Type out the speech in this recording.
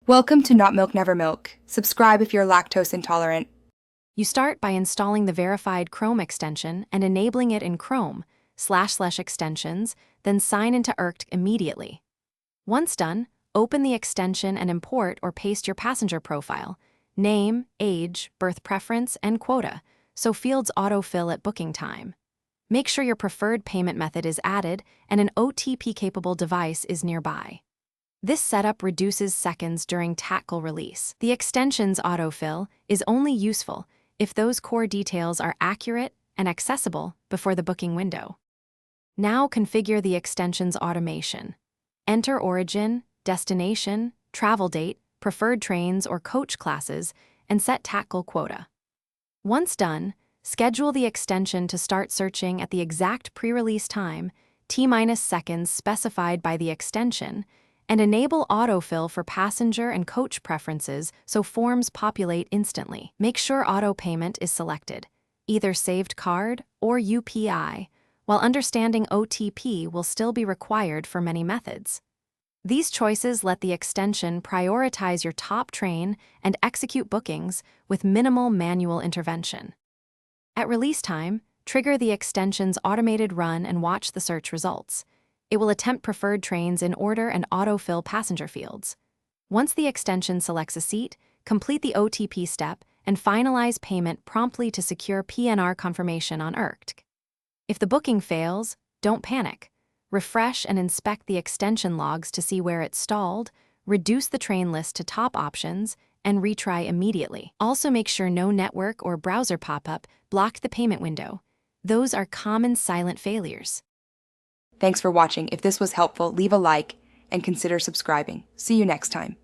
Welcome to Not Milk Never Milk. Subscribe if you're lactose intolerant. You start by installing the verified Chrome extension and enabling it in Chrome//extensions, then sign into IRCT immediately. Once done, open the extension and import or paste your passenger profile, name, age, birth preference, and quota, so fields autofill at booking time. Make sure your preferred payment method is added and an OTP-capable device is nearby. This setup reduces seconds during Tatkal release. The extension's autofill is only useful if those core details are accurate and accessible before the booking window. Now configure the extension's automation. Enter origin, destination, travel date, preferred trains or coach classes, and set Tatkal quota. Once done, schedule the extension to start searching at the exact pre-release time, T- seconds specified by the extension, and enable autofill for passenger and coach preferences so forms populate instantly. Make sure auto payment is selected, either saved card or UPI, while understanding OTP will still be required for many methods. These choices let the extension prioritize your top train and execute bookings with minimal manual intervention. At release time, trigger the extension's automated run and watch the search results. It will attempt preferred trains in order and autofill passenger fields. Once the extension selects a seat, complete the OTP step and finalize payment promptly to secure PNR confirmation on IRCT. If the booking fails, don't panic. Refresh and inspect the extension logs to see where it stalled, reduce the train list to top options, and retry immediately. Also make sure no network or browser pop-up blocked the payment window. Those are common silent failures. Thanks for watching. If this was helpful, leave a like and consider subscribing. See you next time.